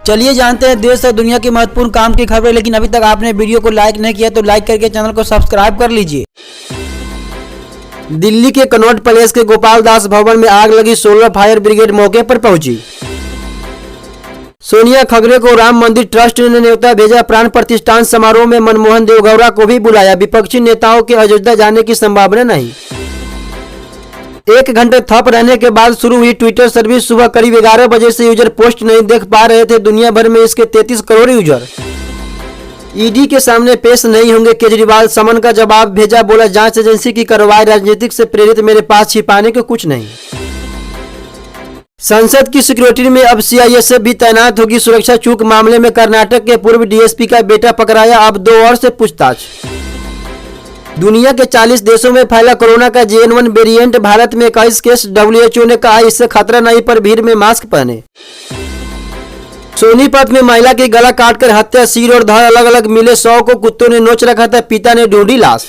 चलिए जानते हैं देश और दुनिया की महत्वपूर्ण काम की खबरें। लेकिन अभी तक आपने वीडियो को लाइक नहीं किया तो लाइक करके चैनल को सब्सक्राइब कर लीजिए। दिल्ली के कनॉट पैलेस के गोपाल दास भवन में आग लगी, 16 फायर ब्रिगेड मौके पर पहुंची। सोनिया खगरे को राम मंदिर ट्रस्ट ने न्योता भेजा, प्राण प्रतिष्ठान समारोह में मनमोहन देवगौड़ा को भी बुलाया। विपक्षी नेताओं के अयोध्या जाने की संभावना नहीं। 1 घंटे ठप रहने के बाद शुरू हुई ट्विटर सर्विस। सुबह करीब 11 बजे से यूजर पोस्ट नहीं देख पा रहे थे। दुनिया भर में इसके 33 करोड़ यूजर। ईडी के सामने पेश नहीं होंगे केजरीवाल, समन का जवाब भेजा। बोला जांच एजेंसी की कार्रवाई राजनीतिक से प्रेरित, मेरे पास छिपाने को कुछ नहीं। संसद की सिक्योरिटी में अब सीआईएसएफ भी तैनात होगी। सुरक्षा चूक मामले में कर्नाटक के पूर्व डीएसपी का बेटा पकड़ाया, अब 2 और से पूछताछ। दुनिया के 40 देशों में फैला कोरोना का JN1 वेरिएंट, भारत में 21 केस। WHO ने कहा इससे खतरा नहीं, पर भीड़ में मास्क पहने। सोनीपत में महिला की गला काटकर हत्या, सिर और धड़ अलग अलग मिले। 100 को कुत्तों ने नोच रखा था, पिता ने ढूंढी लाश।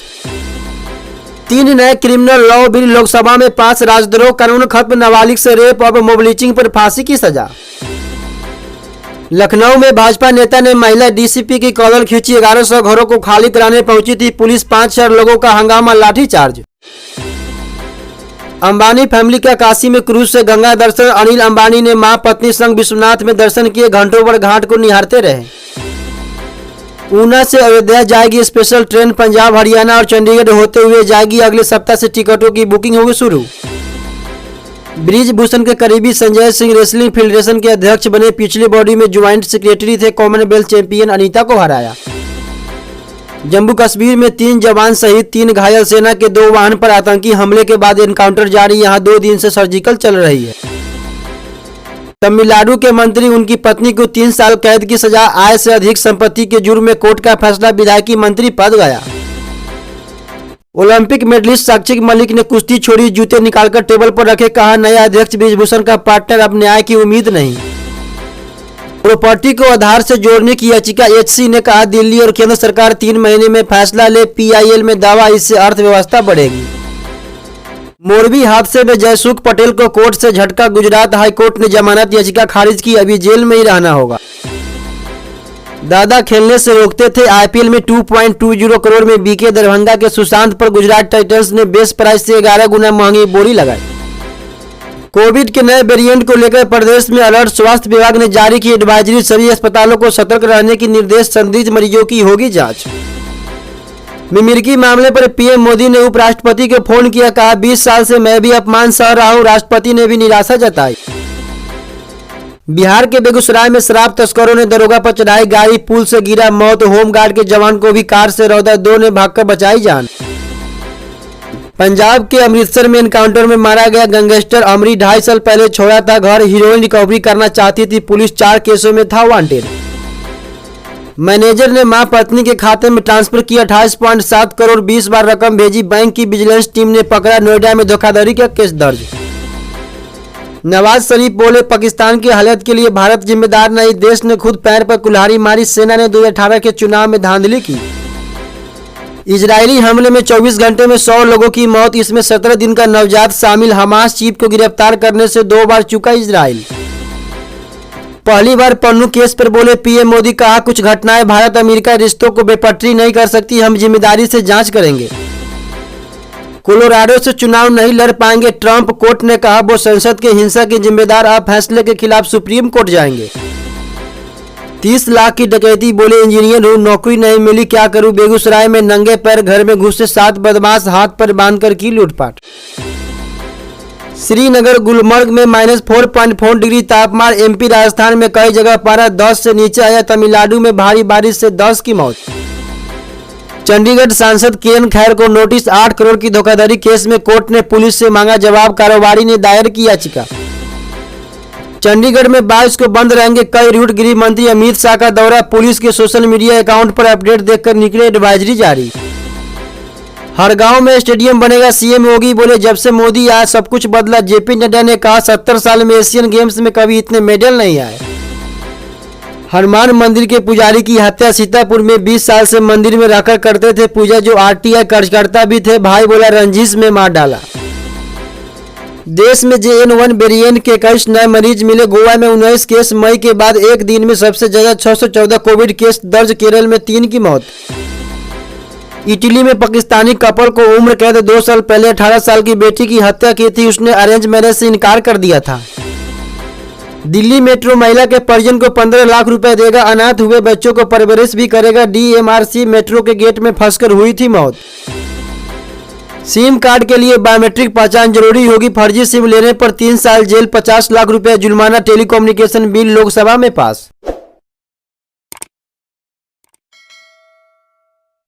3 नए क्रिमिनल लॉ बिल लोकसभा में पास, राजद्रोह कानून खत्म, नाबालिग से रेप, अब मोब लिंचिंग पर फांसी की सजा। लखनऊ में भाजपा नेता ने महिला डीसीपी की कॉलर खींची। 1100 घरों को खाली कराने पहुंची थी पुलिस, 5-4 लोगों का हंगामा, लाठीचार्ज। अंबानी फैमिली का काशी में क्रूज से गंगा दर्शन, अनिल अंबानी ने मां पत्नी संग विश्वनाथ में दर्शन किए। घंटों भर घाट को निहारते रहे। ऊना से अयोध्या जाएगी स्पेशल ट्रेन, पंजाब हरियाणा और चंडीगढ़ होते हुए जाएगी। अगले सप्ताह से टिकटों की बुकिंग होगी शुरू। ब्रिजभूषण के करीबी संजय सिंह रेसलिंग फेडरेशन के अध्यक्ष बने। पिछली बॉडी में ज्वाइंट सेक्रेटरी थे। कॉमनवेल्थ चैंपियन अनीता को हराया। जम्मू कश्मीर में 3 जवान शहीद, 3 घायल। सेना के 2 वाहन पर आतंकी हमले के बाद एनकाउंटर जारी, यहां 2 दिन से सर्जिकल चल रही है। तमिलनाडु के मंत्री, उनकी पत्नी को 3 साल कैद की सजा, आय से अधिक संपत्ति के जुर्म में कोर्ट का फैसला, विधायकी मंत्री पद गया। ओलंपिक मेडलिस्ट साक्षी मलिक ने कुश्ती छोड़ी, जूते निकालकर टेबल पर रखे, कहा नया अध्यक्ष ब्रिजभूषण का पार्टनर, अब न्याय की उम्मीद नहीं। प्रॉपर्टी को आधार से जोड़ने की याचिका, HC ने कहा दिल्ली और केंद्र सरकार 3 महीने में फैसला ले। PIL में दावा, इससे अर्थव्यवस्था बढ़ेगी। मोरबी हादसे में जयसुख पटेल को कोर्ट से झटका, गुजरात हाईकोर्ट ने जमानत याचिका खारिज की, अभी जेल में ही रहना होगा। दादा खेलने से रोकते थे, IPL में 2.20 करोड़ में बिके। दरभंगा के सुशांत पर गुजरात टाइटंस ने बेस प्राइस से 11 गुना महंगी बोली लगाई। कोविड के नए वेरिएंट को लेकर प्रदेश में अलर्ट, स्वास्थ्य विभाग ने जारी की एडवाइजरी। सभी अस्पतालों को सतर्क रहने की निर्देश, संदिग्ध मरीजों की होगी जांच। मिर्गी मामले पर PM मोदी ने उपराष्ट्रपति को फोन किया, कहा 20 साल से मैं भी अपमान सह रहा हूं। राष्ट्रपति ने भी निराशा जताई। बिहार के बेगूसराय में शराब तस्करों ने दरोगा पर चढ़ाई गाड़ी, पुल से गिरा, मौत। होमगार्ड के जवान को भी कार से रौदा, 2 ने भागकर बचाई जान। पंजाब के अमृतसर में एनकाउंटर में मारा गया गैंगस्टर अमरी, 2.5 साल पहले छोड़ा था घर। हीरोइन रिकवरी करना चाहती थी पुलिस, 4 केसों में था वांटेड। मैनेजर ने मां पत्नी के खाते में ट्रांसफर किया 28.7 करोड़, 20 बार रकम भेजी। बैंक की विजिलेंस टीम ने पकड़ा, नोएडा में धोखाधड़ी का केस दर्ज। नवाज शरीफ बोले पाकिस्तान की हालत के लिए भारत जिम्मेदार नहीं, देश ने खुद पैर पर कुल्हाड़ी मारी। सेना ने 2018 के चुनाव में धांधली की। इजरायली हमले में 24 घंटे में 100 लोगों की मौत, इसमें 17 दिन का नवजात शामिल। हमास चीफ को गिरफ्तार करने से 2 बार चुका इजराइल। पहली बार पन्नू केस पर बोले PM मोदी, कहा कुछ घटनाएं भारत अमेरिका रिश्तों को बेपटरी नहीं कर सकती, हम जिम्मेदारी से जांच करेंगे। कोलोराडो से चुनाव नहीं लड़ पाएंगे ट्रंप, कोर्ट ने कहा वो संसद के हिंसा के जिम्मेदार, आप फैसले के खिलाफ सुप्रीम कोर्ट जाएंगे। 30 लाख की डकैती, बोले इंजीनियर हूँ, नौकरी नहीं मिली, क्या करूं। बेगूसराय में नंगे पैर घर में घुसे 7 बदमाश, हाथ पर बांधकर की लूटपाट। श्रीनगर गुलमर्ग में -4.4 डिग्री तापमान। MP राजस्थान में कई जगह पारा 10 से नीचे आया। तमिलनाडु में भारी बारिश से 10 की मौत। चंडीगढ़ सांसद किरण खैर को नोटिस, 8 करोड़ की धोखाधड़ी केस में कोर्ट ने पुलिस से मांगा जवाब। कारोबारी ने दायर की याचिका। चंडीगढ़ में 22 को बंद रहेंगे कई रूट। गृह मंत्री अमित शाह का दौरा, पुलिस के सोशल मीडिया अकाउंट पर अपडेट देखकर निकले एडवाइजरी जारी। हर गांव में स्टेडियम बनेगा, CM योगी बोले जब से मोदी आया सब कुछ बदला। JP नड्डा ने कहा 70 साल में एशियन गेम्स में कभी इतने मेडल नहीं आए। हनुमान मंदिर के पुजारी की हत्या, सीतापुर में 20 साल से मंदिर में रहकर करते थे पूजा, जो RTI कार्यकर्ता भी थे। भाई बोला रंजिश में मार डाला। देश में JN1 वेरिएंट के 21 नए मरीज मिले। गोवा में 19 केस। मई के बाद एक दिन में सबसे ज्यादा 614 कोविड केस दर्ज। केरल में 3 की मौत। इटली में पाकिस्तानी कपल को उम्र कैद। 2 साल पहले 18 साल की बेटी की हत्या की थी। उसने अरेंज मैरिज से इनकार कर दिया था। दिल्ली मेट्रो महिला के परिजन को 15 लाख रुपए देगा। अनाथ हुए बच्चों को परवरिश भी करेगा। DMRC मेट्रो के गेट में फंसकर हुई थी मौत। सिम कार्ड के लिए बायोमेट्रिक पहचान जरूरी होगी। फर्जी सिम लेने पर 3 साल जेल, 50 लाख रुपए जुर्माना। टेलीकम्युनिकेशन बिल लोकसभा में पास।